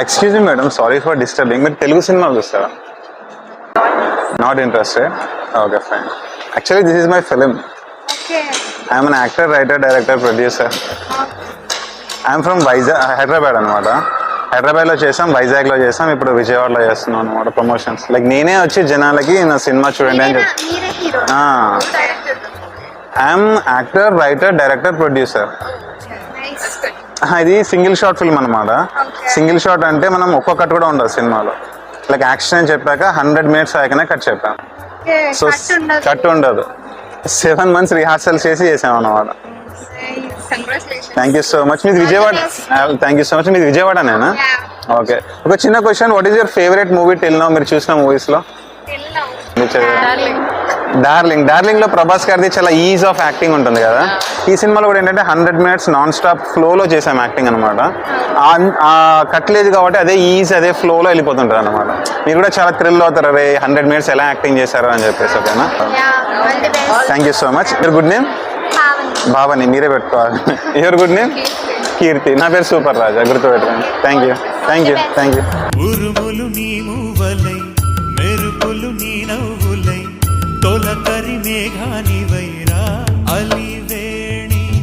Excuse me madam, sorry for disturbing. మీరు తెలుగు సినిమాలు చూస్తారా? Not interested. Okay fine. Actually this is my film. I'm an actor, writer, director, producer. I'm from Vizag, Hyderabad అనమాట. హైదరాబాద్లో చేసాం, వైజాగ్లో చేసాం, ఇప్పుడు విజయవాడలో చేస్తున్నాం అనమాట ప్రమోషన్స్. లైక్ నేనే వచ్చి జనాలకి నా సినిమా చూడండి అని చెప్పి. I'm actor, writer, director, producer. ఇది సింగిల్ షాట్ ఫిల్మ్ అనమాట. సింగిల్ షాట్ అంటే మనం ఒక్కో కట్ కూడా ఉండదు సినిమాలో. లైక్ యాక్షన్ అని చెప్పాక 100 minutes అయ్యాకనే కట్ చెప్పాం. సో కట్ ఉండదు. 7 months రిహార్సల్ చేసి చేసాం అనమాట. Thank you so much. మీది Vijayawada? Thank you so much. మీది విజయవాడనేనా? ఓకే. ఒక చిన్న question, what is your favourite movie till now? మీరు చూసిన మూవీస్లో? డార్లింగ్. డార్లింగ్లో ప్రభాస్ గారిది చాలా ఈజ్ ఆఫ్ యాక్టింగ్ ఉంటుంది కదా. ఈ సినిమాలో కూడా ఏంటంటే 100 minutes నాన్ స్టాప్ ఫ్లోలో చేసాం యాక్టింగ్ అనమాట. ఆ కట్ లేదు కాబట్టి అదే ఈజ్, అదే ఫ్లోలో వెళ్ళిపోతుంటారు అనమాట. మీరు కూడా చాలా థ్రిల్ అవుతారు, అరే 100 minutes ఎలా యాక్టింగ్ చేశారు అని చెప్పేసి. ఓకేనా? Thank you so much. Your good name? Bhavani. మీరే పెట్టుకోవాలి. Your good name? కీర్తి. నా పేరు సూపర్ రాజా, గుర్తుపెట్టుకోండి. Thank you, thank you, thank you. ఉరుములు నీ మూవలై, మెరుపులు నీ నవ్వులై, తొలకరి మేఘానివై.